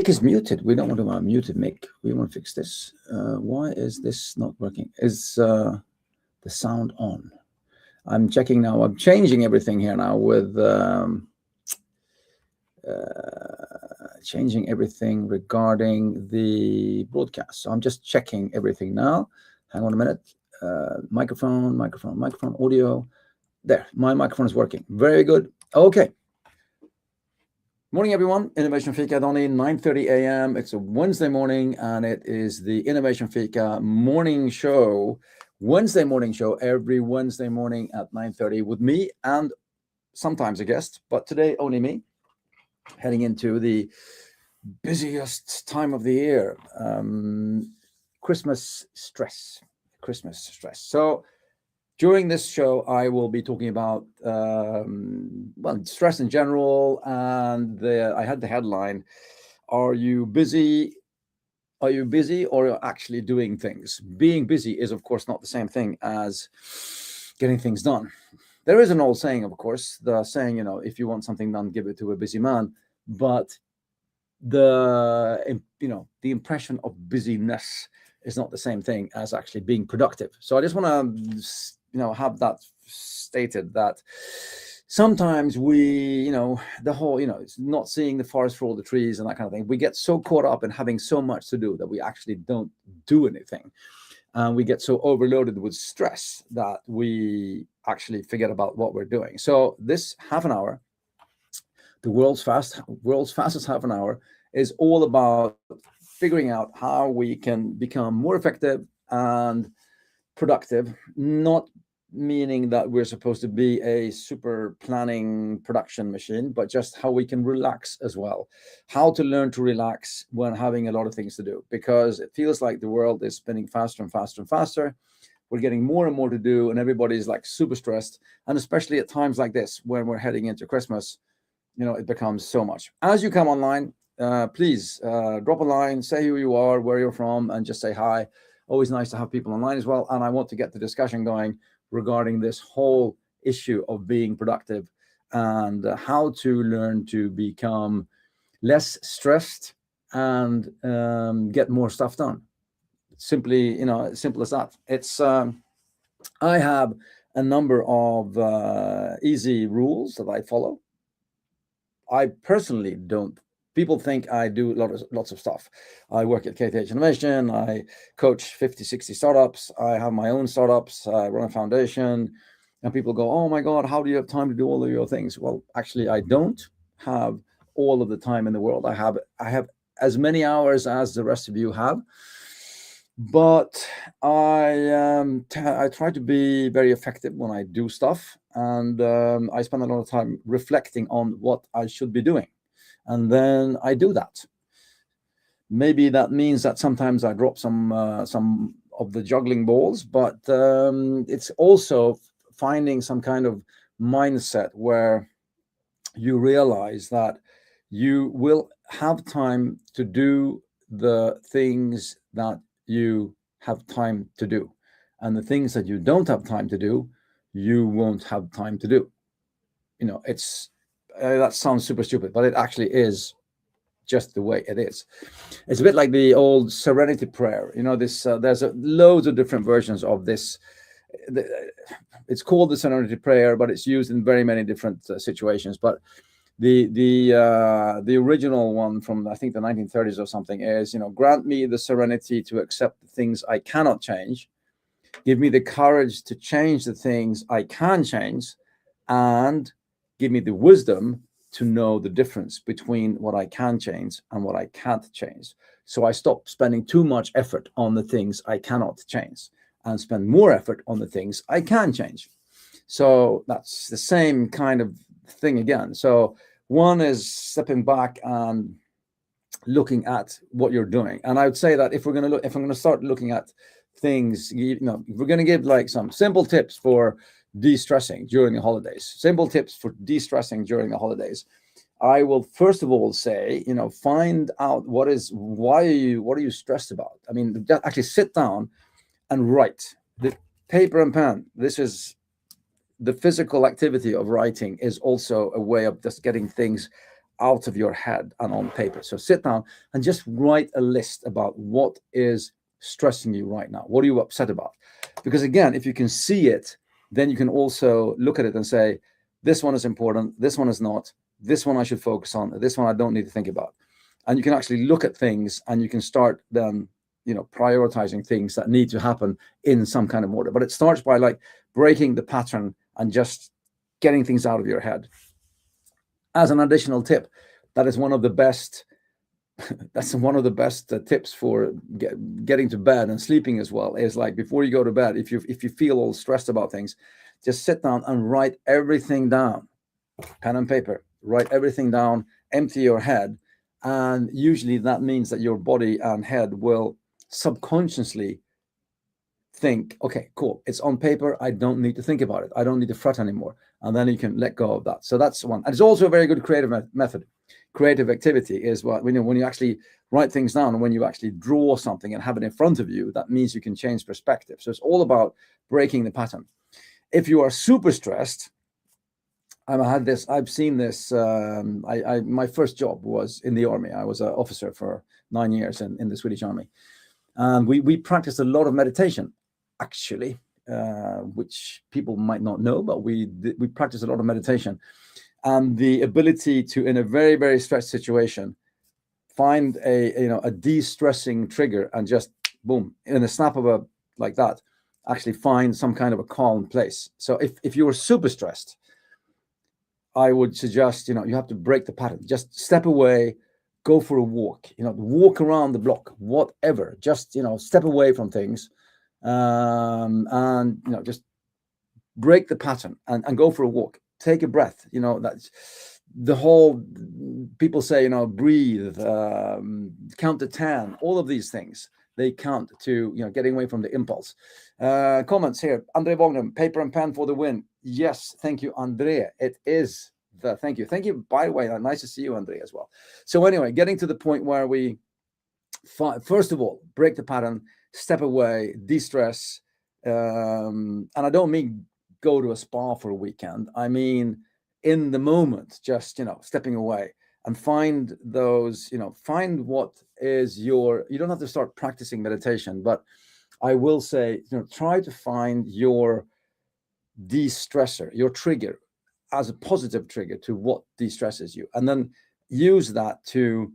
mic is muted. We don't want to mute the mic. We want to fix this. Why is this not working? Is the sound on? I'm checking now. I'm changing everything here now with changing everything regarding the broadcast. So I'm just checking everything now. Hang on a minute. Microphone, audio. There, my microphone is working. Very good. Okay. Morning, everyone. Innovation Fika, only 9:30 a.m. It's a Wednesday morning, and it is the Innovation Fika morning show. Wednesday morning show every Wednesday morning at 9:30 with me and sometimes a guest, but today only me. Heading into the busiest time of the year, Christmas stress. So during this show, I will be talking about stress in general, and I had the headline: "Are you busy? Are you busy, or you're actually doing things?" Being busy is, of course, not the same thing as getting things done. There is an old saying, of course, the saying, if you want something done, give it to a busy man. But the impression of busyness is not the same thing as actually being productive. So I just want to, have that stated, that sometimes we, the whole, it's not seeing the forest for all the trees and that kind of thing. We get so caught up in having so much to do that we actually don't do anything. And we get so overloaded with stress that we actually forget about what we're doing. So this half an hour, the world's fastest half an hour, is all about figuring out how we can become more effective and productive, not meaning that we're supposed to be a super planning production machine, but just how we can relax as well. How to learn to relax when having a lot of things to do, because it feels like the world is spinning faster and faster and faster. We're getting more and more to do, and everybody's like super stressed. And especially at times like this, when we're heading into Christmas, it becomes so much. As you come online, please drop a line, say who you are, where you're from, and just say hi. Always nice to have people online as well. And I want to get the discussion going regarding this whole issue of being productive and how to learn to become less stressed and get more stuff done. Simply, simple as that. It's I have a number of easy rules that I follow. I personally don't. People think I do lots of stuff. I work at KTH Innovation. I coach 50, 60 startups. I have my own startups. I run a foundation. And people go, "Oh my God, how do you have time to do all of your things?" Well, actually, I don't have all of the time in the world. I have as many hours as the rest of you have. But I try to be very effective when I do stuff. And I spend a lot of time reflecting on what I should be doing. And then I do that. Maybe that means that sometimes I drop some of the juggling balls, but it's also finding some kind of mindset where you realize that you will have time to do the things that you have time to do. And the things that you don't have time to do, you won't have time to do. It's that sounds super stupid, but it actually is just the way it is. It's a bit like the old serenity prayer. There's loads of different versions of this. It's called the serenity prayer, but it's used in very many different situations. But the original one from, I think, the 1930s or something is, grant me the serenity to accept the things I cannot change. Give me the courage to change the things I can change, and give me the wisdom to know the difference between what I can change and what I can't change. So I stop spending too much effort on the things I cannot change and spend more effort on the things I can change. So that's the same kind of thing again. So one is stepping back and looking at what you're doing. And I would say that if I'm going to start looking at things, if we're going to give like some simple tips for de-stressing during the holidays, I will first of all say, find out why are you stressed about? I mean, actually sit down and write. The paper and pen, this is the physical activity of writing, is also a way of just getting things out of your head and on paper. So sit down and just write a list about what is stressing you right now. What are you upset about? Because again, if you can see it, then you can also look at it and say, this one is important, this one is not, this one I should focus on, this one I don't need to think about. And you can actually look at things and you can start then, prioritizing things that need to happen in some kind of order. But it starts by like breaking the pattern and just getting things out of your head. As an additional tip, that is one of the best that's one of the best tips for getting to bed and sleeping as well, is like before you go to bed, if you feel all stressed about things, just sit down and write everything down. Pen and paper, write everything down, empty your head, and usually that means that your body and head will subconsciously think, okay, cool, it's on paper, I don't need to think about it, I don't need to fret anymore, and then you can let go of that. So that's one. And it's also a very good creative method. Creative activity is what when you actually write things down, and when you actually draw something and have it in front of you, that means you can change perspective. So it's all about breaking the pattern. If you are super stressed, I've seen this. My first job was in the army. I was an officer for 9 years in the Swedish army, and we practiced a lot of meditation, actually, which people might not know, but we practiced a lot of meditation, and the ability to, in a very, very stressed situation, find a de-stressing trigger and just boom, in a snap of like that, actually find some kind of a calm place. So if you were super stressed, I would suggest, you have to break the pattern. Just step away, go for a walk, walk around the block, whatever. Just, step away from things, and, just break the pattern and go for a walk. Take a breath. That's the whole, people say, breathe, count to 10, all of these things. They count to, getting away from the impulse. Comments here. Andre Wognum, paper and pen for the win. Yes, thank you, Andre. It is thank you. Thank you, by the way. Nice to see you, Andre, as well. So anyway, getting to the point where we, first of all, break the pattern, step away, de-stress. And I don't mean go to a spa for a weekend. I mean, in the moment, just, stepping away and find those, find what is you don't have to start practicing meditation, but I will say, try to find your de-stressor, your trigger, as a positive trigger to what de-stresses you, and then use that to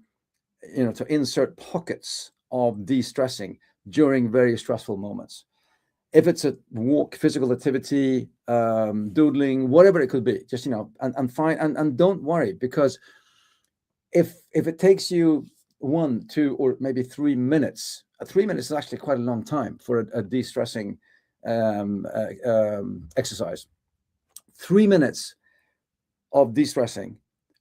insert pockets of de-stressing during very stressful moments. If it's a walk, physical activity, doodling, whatever it could be, just and find and don't worry, because if it takes you 1, 2, or maybe 3 minutes, 3 minutes is actually quite a long time for a de-stressing exercise. 3 minutes of de-stressing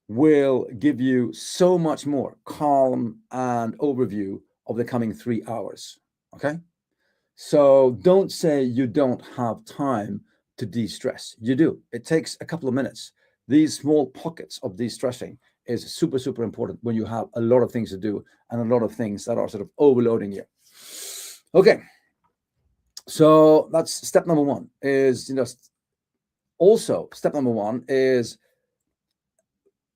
will give you so much more calm and overview of the coming 3 hours. Okay, so don't say you don't have time to de-stress. You do. It takes a couple of minutes. These small pockets of de-stressing is super, super important when you have a lot of things to do and a lot of things that are sort of overloading you. Okay, so that's step number one. Is also step number one is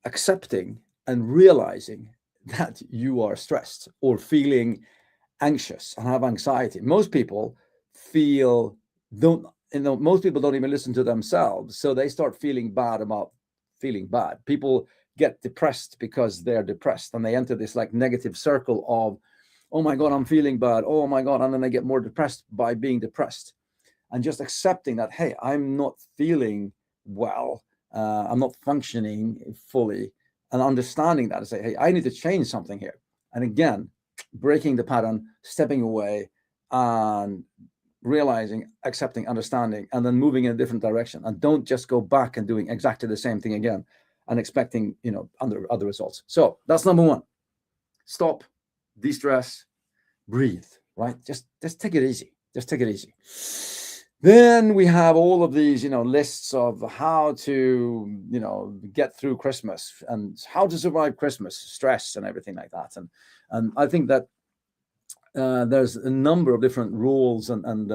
accepting and realizing that you are stressed or feeling anxious and have anxiety. Most people most people don't even listen to themselves, so they start feeling bad about feeling bad. People get depressed because they're depressed, and they enter this like negative circle of, oh my God, I'm feeling bad, oh my God, and then they get more depressed by being depressed. And just accepting that, hey, I'm not feeling well, I'm not functioning fully, and understanding that and say, hey, I need to change something here. And again, breaking the pattern, stepping away, and realizing, accepting, understanding, and then moving in a different direction. And don't just go back and doing exactly the same thing again and expecting, other results. So that's number one. Stop, de-stress, breathe, right? Just take it easy. Just take it easy. Then we have all of these, lists of how to, get through Christmas and how to survive Christmas, stress and everything like that. And I think that there's a number of different rules and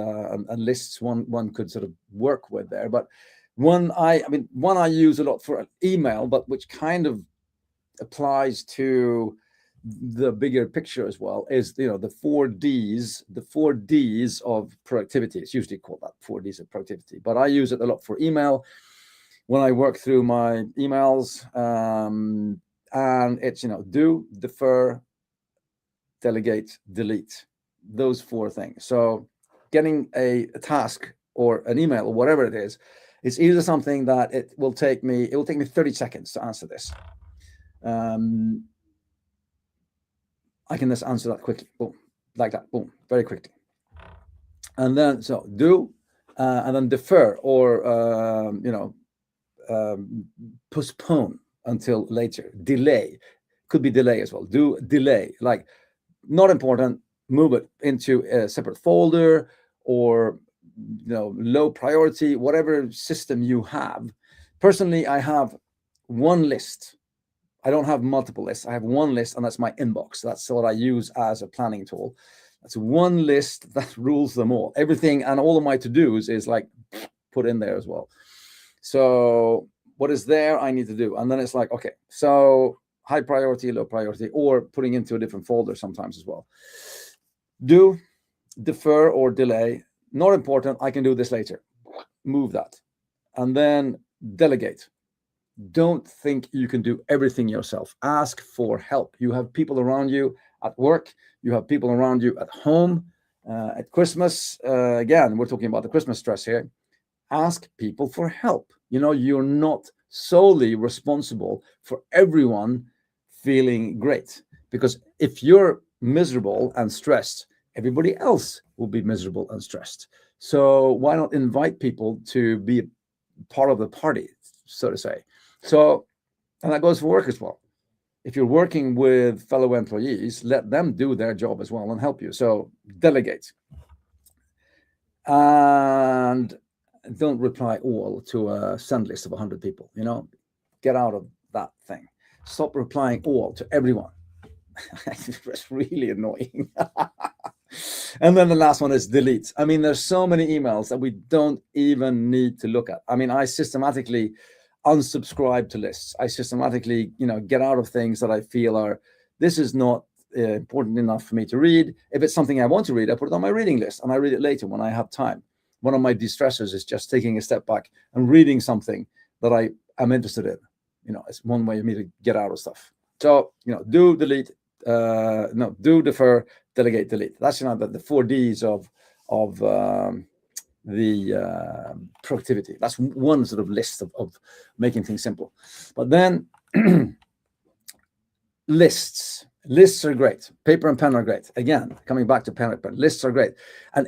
lists one could sort of work with there. But one I use a lot for email, but which kind of applies to the bigger picture as well is, the 4 Ds, the 4 Ds of productivity. It's usually called that, 4 Ds of productivity, but I use it a lot for email when I work through my emails. And it's, do, defer, delegate, delete, those 4 things. So getting a task or an email or whatever it is, it's either something that it will take me 30 seconds to answer this. I can just answer that quickly, boom, like that, boom, very quickly. And then, so do, and then defer, or, postpone until later. Delay, could be delay as well. Do, delay, like not important, move it into a separate folder, or, low priority, whatever system you have. Personally, I have one list. I don't have multiple lists. I have one list, and that's my inbox. That's what I use as a planning tool. That's one list that rules them all. Everything and all of my to-dos is like put in there as well. So what is there I need to do? And then it's like, okay, so high priority, low priority, or putting into a different folder sometimes as well. Do, defer, or delay. Not important. I can do this later. Move that. And then delegate. Don't think you can do everything yourself. Ask for help. You have people around you at work. You have people around you at home. At Christmas, again, we're talking about the Christmas stress here. Ask people for help. You're not solely responsible for everyone feeling great, because if you're miserable and stressed, everybody else will be miserable and stressed. So why not invite people to be part of the party, so to say? So, and that goes for work as well. If you're working with fellow employees, let them do their job as well and help you. So delegate. And don't reply all to a send list of 100 people. Get out of that thing. Stop replying all to everyone. It's really annoying. And then the last one is delete. I mean, there's so many emails that we don't even need to look at. I mean, I systematically unsubscribe to lists. I systematically, get out of things that I feel this is not important enough for me to read. If it's something I want to read, I put it on my reading list and I read it later when I have time. One of my de-stressors is just taking a step back and reading something that I am interested in. It's one way of me to get out of stuff. So, do, delete, do, defer, delegate, delete. That's, the 4 Ds of the productivity. That's one sort of list of making things simple. But then lists are great. Paper and pen are great. Again, coming back to pen and pen, lists are great. And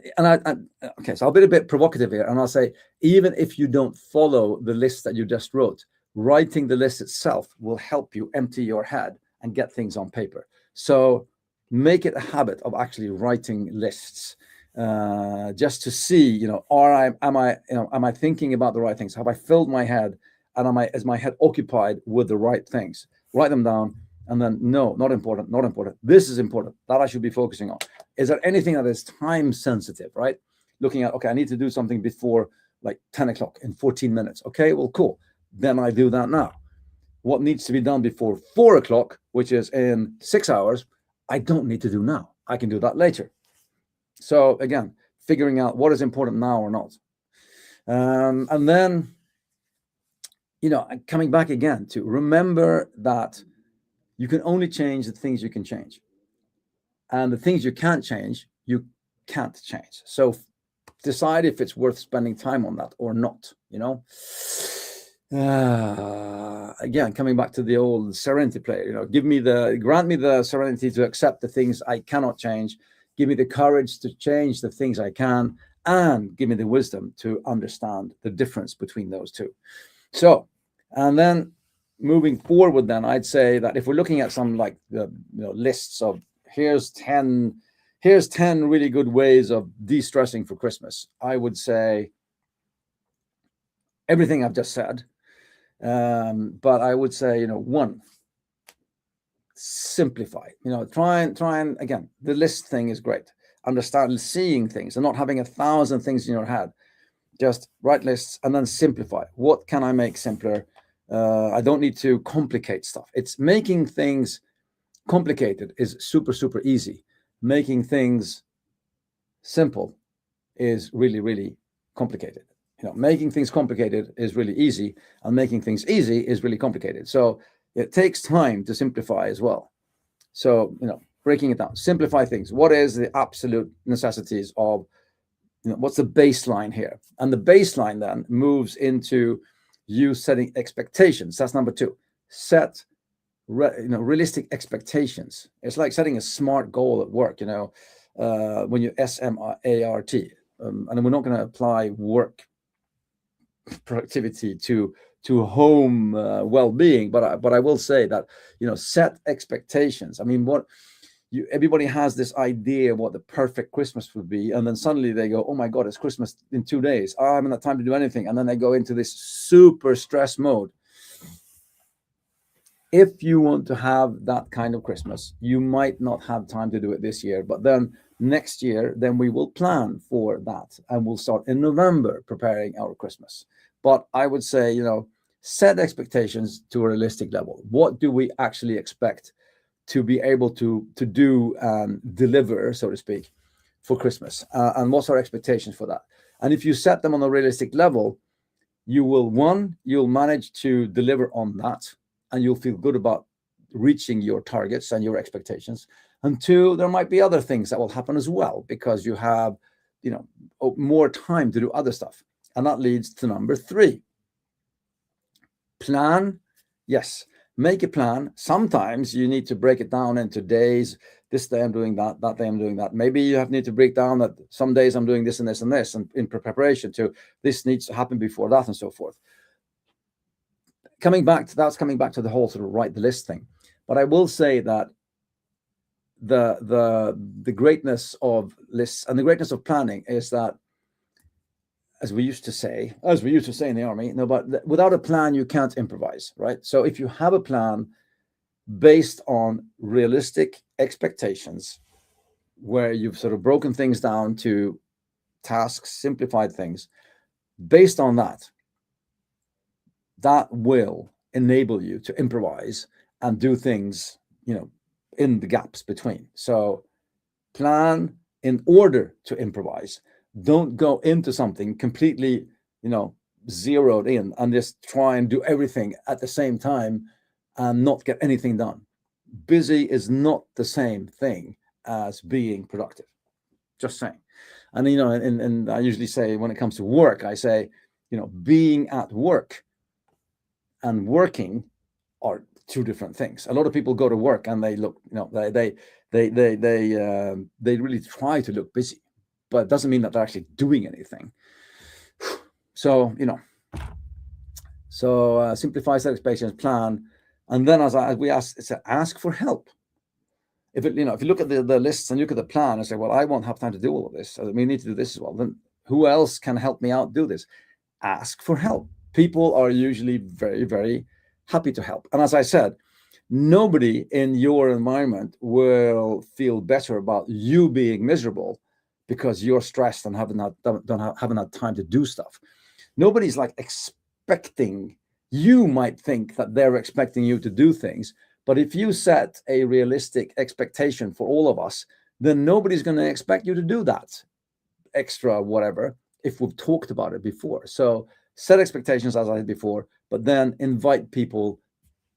okay, so I'll be a bit provocative here, and I'll say, even if you don't follow the list that you just wrote, writing the list itself will help you empty your head and get things on paper. So make it a habit of actually writing lists, just to see, am I thinking about the right things? Have I filled my head, and is my head occupied with the right things? Write them down, and then no, not important. This is important, that I should be focusing on. Is there anything that is time sensitive, right? Looking at, okay, I need to do something before like 10 o'clock in 14 minutes. Okay, well, cool. Then I do that now. What needs to be done before 4 o'clock, which is in 6 hours, I don't need to do now. I can do that later. So again, figuring out what is important now or not. And then, coming back again to remember that you can only change the things you can change. And the things you can't change, you can't change. So decide if it's worth spending time on that or not, Again, coming back to the old serenity play, grant me the serenity to accept the things I cannot change. Give me the courage to change the things I can, and give me the wisdom to understand the difference between those two. So, and then moving forward, then I'd say that if we're looking at some like the lists of here's 10 really good ways of de-stressing for Christmas, I would say everything I've just said. But I would say, one, simplify. Try and again, the list thing is great. Understand seeing things and not having 1,000 things in your head. Just write lists and then simplify. What can I make simpler? I don't need to complicate stuff. It's making things complicated is super, super easy. Making things simple is really, really complicated. Making things complicated is really easy, and making things easy is really complicated. So it takes time to simplify as well. So, breaking it down, simplify things. What is the absolute necessities of, what's the baseline here? And the baseline then moves into you setting expectations. That's number two. Set realistic expectations. It's like setting a SMART goal at work, when you SMART, and we're not going to apply work productivity to home well-being, but I will say that, set expectations. I mean, everybody has this idea of what the perfect Christmas would be, and then suddenly they go, oh my God, it's Christmas in 2 days. I haven't got time to do anything, and then they go into this super stress mode. If you want to have that kind of Christmas, you might not have time to do it this year, but then next year, then we will plan for that, and we'll start in November preparing our Christmas. But I would say, set expectations to a realistic level. What do we actually expect to be able to do and deliver, so to speak, for Christmas? And what's our expectations for that? And if you set them on a realistic level, you'll manage to deliver on that, and you'll feel good about reaching your targets and your expectations. And two, there might be other things that will happen as well, because you have, more time to do other stuff. And that leads to number three. Plan. Yes, make a plan. Sometimes you need to break it down into days. This day I'm doing that day I'm doing that. Maybe you need to break down that some days I'm doing this and this and this, and in preparation to this needs to happen before that, and so forth. Coming back to the whole sort of write the list thing. But I will say that the greatness of lists and the greatness of planning is that, as we used to say in the army, but without a plan, you can't improvise, right? So if you have a plan based on realistic expectations, where you've sort of broken things down to tasks, simplified things, based on that will enable you to improvise and do things, in the gaps between. So plan in order to improvise. Don't go into something completely, zeroed in and just try and do everything at the same time and not get anything done. Busy is not the same thing as being productive. Just saying. And, and I usually say, when it comes to work, I say, being at work and working are two different things. A lot of people go to work and they look, they really try to look busy, but it doesn't mean that they're actually doing anything. So, simplify set expectations, plan, and then as we ask for help. If you look at the lists and look at the plan and say, well, I won't have time to do all of this, so we need to do this as well, then who else can help me out do this? Ask for help. People are usually very, very happy to help. And as I said, nobody in your environment will feel better about you being miserable because you're stressed and haven't had time to do stuff. Nobody's like expecting. You might think that they're expecting you to do things, but if you set a realistic expectation for all of us, then nobody's going to expect you to do that extra whatever if we've talked about it before. So set expectations, as I said before, but then invite people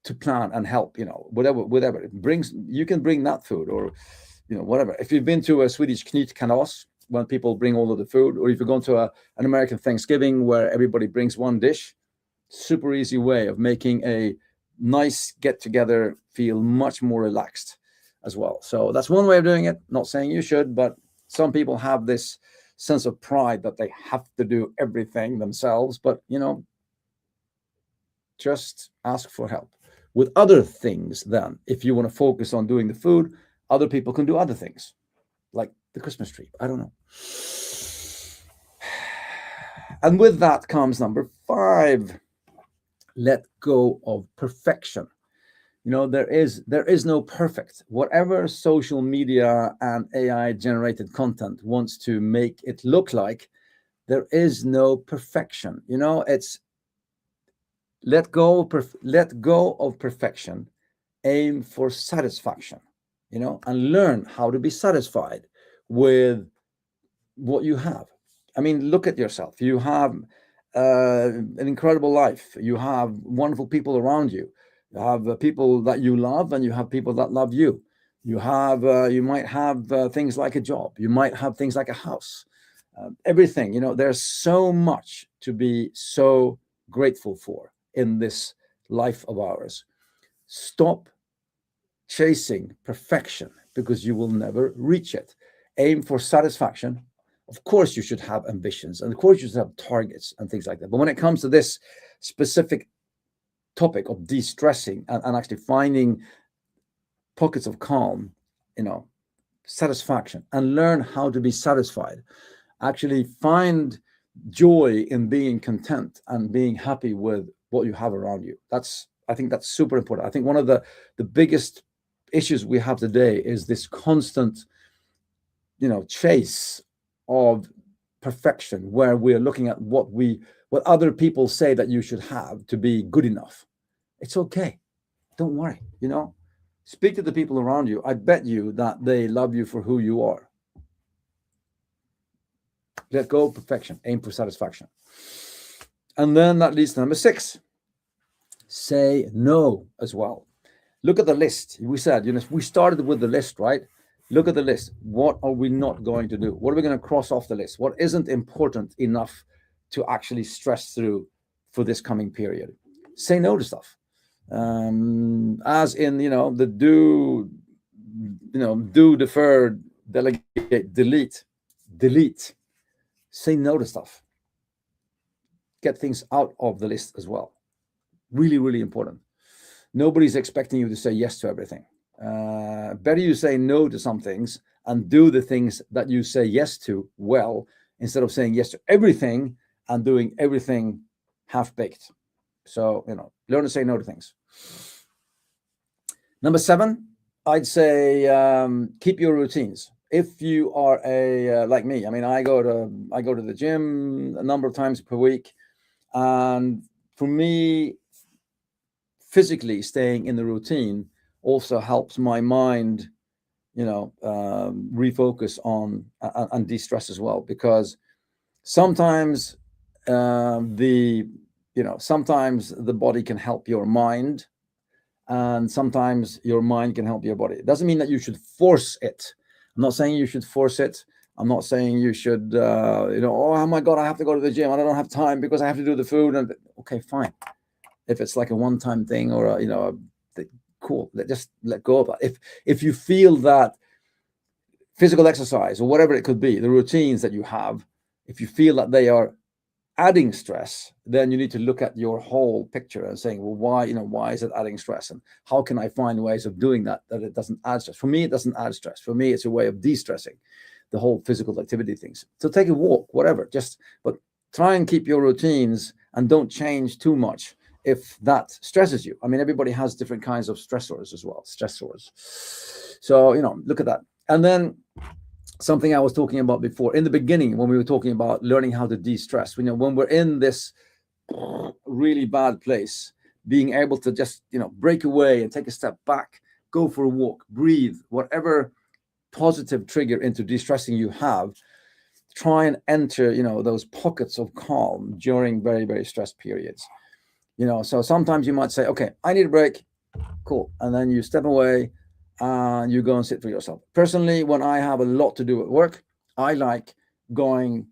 to plan and help, whatever it brings. You can bring that food, or, whatever. If you've been to a Swedish knytkalas, when people bring all of the food, or if you're going to an American Thanksgiving where everybody brings one dish, super easy way of making a nice get together feel much more relaxed as well. So that's one way of doing it. Not saying you should, but some people have this sense of pride that they have to do everything themselves. But, just ask for help with other things. Then if you want to focus on doing the food, other people can do other things, like the Christmas tree. I don't know. And with that comes number 5. Let go of perfection. There is no perfect. Whatever social media and AI generated content wants to make it look like, there is no perfection. It's let go of perfection, aim for satisfaction, and learn how to be satisfied with what you have. I mean, look at yourself. You have an incredible life. You have wonderful people around you. You have people that you love, and you have people that love you. You might have things like a job. You might have things like a house. Everything. There's so much to be so grateful for in this life of ours. Stop chasing perfection because you will never reach it. Aim for satisfaction. Of course, you should have ambitions, and of course, you should have targets and things like that. But when it comes to this specific topic of de-stressing and actually finding pockets of calm, satisfaction, and learn how to be satisfied, actually find joy in being content and being happy with what you have around you. I think that's super important. I think one of the biggest issues we have today is this constant, chase of perfection, where we're looking at what other people say that you should have to be good enough. It's okay. Don't worry, Speak to the people around you. I bet you that they love you for who you are. Let go of perfection, aim for satisfaction. And then that leads to number 6. Say no as well. Look at the list. We said, we started with the list, right? Look at the list. What are we not going to do? What are we going to cross off the list? What isn't important enough to actually stress through for this coming period? Say no to stuff. As in, the do, defer, delegate, delete. Say no to stuff. Get things out of the list as well. Really, really important. Nobody's expecting you to say yes to everything. Better you say no to some things and do the things that you say yes to well, instead of saying yes to everything and doing everything half-baked. So, learn to say no to things. Number 7, I'd say keep your routines. If you are like me, I mean, I go to the gym a number of times per week, and for me, physically staying in the routine also helps my mind, refocus on and de-stress as well. Because sometimes sometimes the body can help your mind, and sometimes your mind can help your body. It doesn't mean that you should force it. I'm not saying you should force it. I'm not saying you should, oh my God, I have to go to the gym and I don't have time because I have to do the food. And okay, fine. If it's like a one-time thing or cool, just let go of it. If you feel that physical exercise or whatever it could be, the routines that you have, if you feel that they are adding stress, then you need to look at your whole picture and saying, well, why is it adding stress, and how can I find ways of doing that it doesn't add stress? For me, it doesn't add stress. For me, it's a way of de-stressing the whole physical activity things. So take a walk, whatever, but try and keep your routines and don't change too much if that stresses you. I mean, everybody has different kinds of stressors as well, So, look at that. And then something I was talking about before in the beginning, when we were talking about learning how to de-stress, when we're in this really bad place, being able to just, break away and take a step back, go for a walk, breathe, whatever positive trigger into de-stressing you have, try and enter, those pockets of calm during very, very stressed periods. So sometimes you might say, okay, I need a break. Cool. And then you step away and you go and sit for yourself. Personally, when I have a lot to do at work, I like having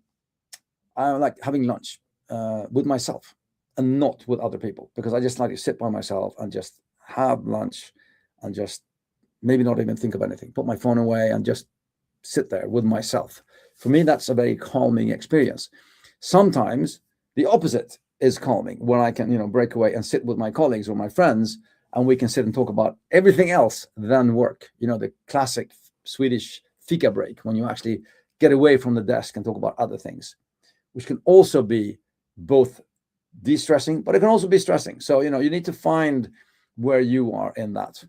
lunch with myself and not with other people, because I just like to sit by myself and just have lunch and just maybe not even think of anything, put my phone away and just sit there with myself. For me, that's a very calming experience. Sometimes the opposite is calming, when I can, break away and sit with my colleagues or my friends, and we can sit and talk about everything else than work. The classic Swedish Fika break, when you actually get away from the desk and talk about other things, which can also be both de-stressing, but it can also be stressing. So, you need to find where you are in that.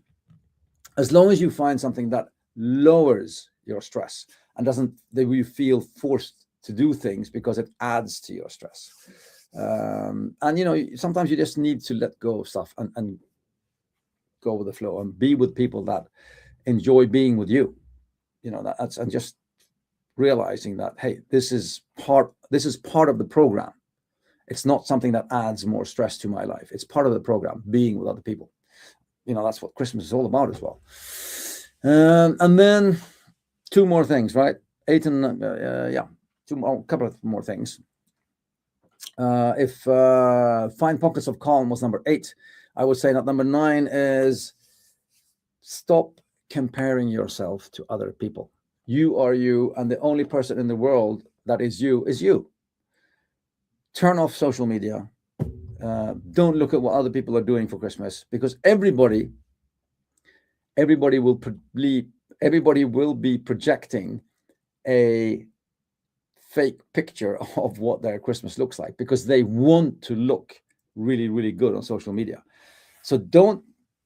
As long as you find something that lowers your stress and doesn't that you feel forced to do things because it adds to your stress. And sometimes you just need to let go of stuff and go with the flow and be with people that enjoy being with you. That's, and just realizing that, hey, this is part of the program. It's not something that adds more stress to my life. It's part of the program, being with other people. That's what Christmas is all about as well. And then two more things, right? Eight and yeah, a couple of more things. If find pockets of calm was number 8, I would say that number 9 is stop comparing yourself to other people. You are you, and the only person in the world that is you is you. Turn off social media. Don't look at what other people are doing for Christmas, because everybody will be projecting a fake picture of what their Christmas looks like, because they want to look really, really good on social media. So don't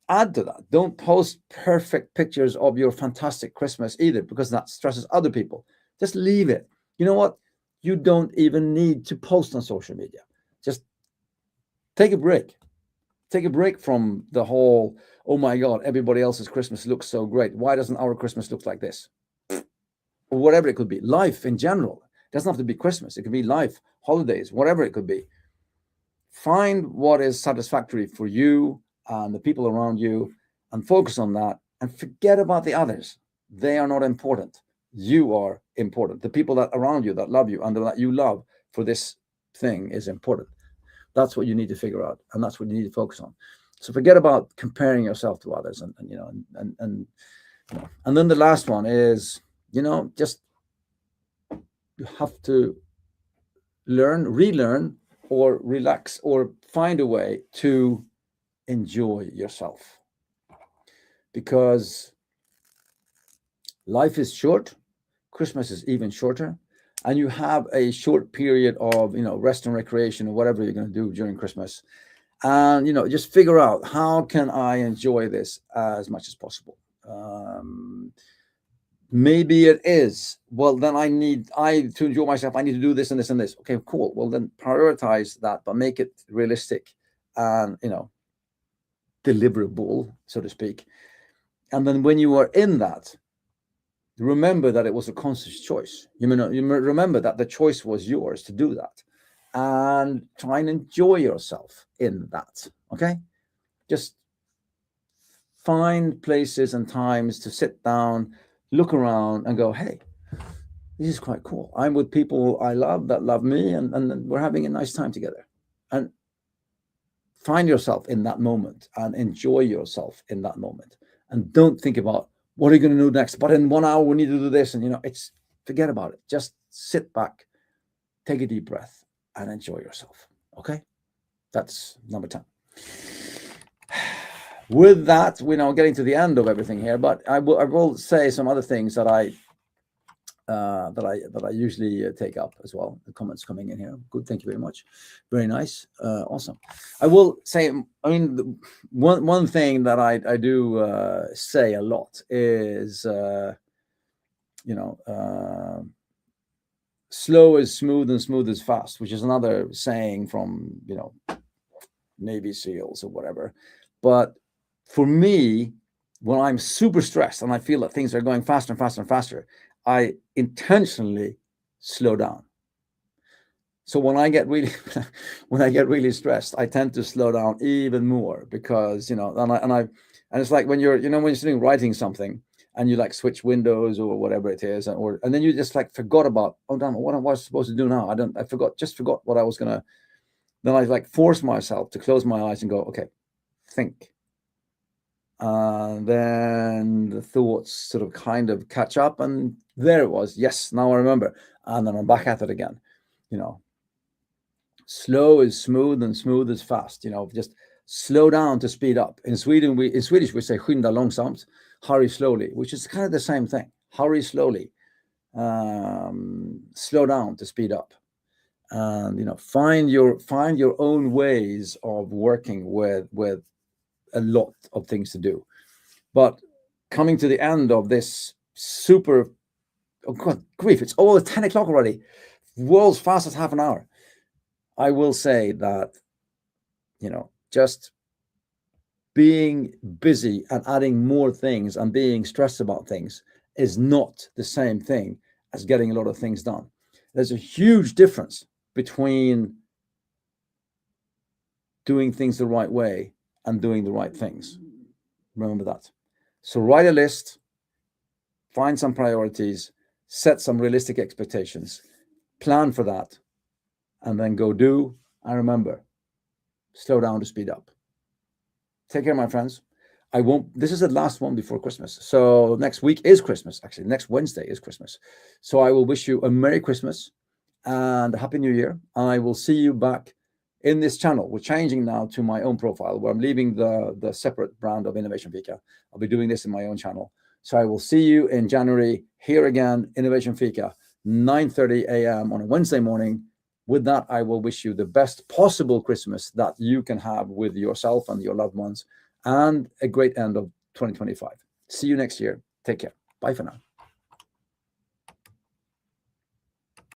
add to that. Don't post perfect pictures of your fantastic Christmas either, because that stresses other people. Just leave it. You know what? You don't even need to post on social media. Just take a break. Take a break from the whole, oh my God, everybody else's Christmas looks so great. Why doesn't our Christmas look like this? Or whatever it could be. Life in general. It doesn't have to be Christmas. It could be life, holidays, whatever it could be. Find what is satisfactory for you and the people around you, and focus on that, and forget about the others. They are not important. You are important. The people that around you that love you and that you love for this thing is important. That's what you need to figure out, and that's what you need to focus on. So forget about comparing yourself to others, and then the last one is, just you have to relearn, or relax, or find a way to enjoy yourself, because life is short. Christmas is even shorter, and you have a short period of rest and recreation, or whatever you're going to do during Christmas. And just figure out, how can I enjoy this as much as possible? Maybe it is, well, then to enjoy myself, I need to do this and this and this. Okay, cool. Well, then prioritize that, but make it realistic and deliverable, so to speak. And then when you are in that, remember that it was a conscious choice. You remember that the choice was yours to do that, and try and enjoy yourself in that. Okay, just find places and times to sit down, look around, and go, hey, this is quite cool. I'm with people I love that love me, and we're having a nice time together. And find yourself in that moment and enjoy yourself in that moment. And don't think about, what are you going to do next? But in 1 hour, we need to do this. And, forget about it. Just sit back, take a deep breath, and enjoy yourself. Okay? That's number 10. With that, we're now getting to the end of everything here, but I will say some other things that I usually take up as well. The comments coming in here. Good, thank you very much. Very nice, awesome. I will say, one thing that I do say a lot is, slow is smooth and smooth is fast, which is another saying from Navy SEALs or whatever. But for me, when I'm super stressed and I feel that things are going faster and faster and faster, I intentionally slow down. So when I get really stressed, I tend to slow down even more, because and it's like when you're sitting writing something, and you switch windows or whatever it is, and then you just forgot about, oh damn, what was I supposed to do now? I forgot what I was gonna. Then I force myself to close my eyes and go, okay, think. Then the thoughts sort of kind of catch up, and there it was. Yes, now I remember. And then I'm back at it again. Slow is smooth and smooth is fast. Just slow down to speed up. In Swedish we say skynda långsamt, hurry slowly, which is kind of the same thing. Hurry slowly, slow down to speed up. And find your own ways of working with a lot of things to do. But coming to the end of this super, oh God, grief, it's all 10 o'clock already. World's fastest half an hour. I will say that, just being busy and adding more things and being stressed about things is not the same thing as getting a lot of things done. There's a huge difference between doing things the right way and doing the right things. Remember that. So write a list, find some priorities, set some realistic expectations, plan for that, and then go do. And remember, slow down to speed up. Take care, my friends. This is the last one before Christmas. So next week is Christmas. Actually, next Wednesday is Christmas. So I will wish you a Merry Christmas and a Happy New Year. I will see you back in this channel. We're changing now to my own profile, where I'm leaving the separate brand of Innovation Fika. I'll be doing this in my own channel. So I will see you in January here again, Innovation Fika, 9:30 a.m. on a Wednesday morning. With that, I will wish you the best possible Christmas that you can have with yourself and your loved ones, and a great end of 2025. See you next year. Take care. Bye for now.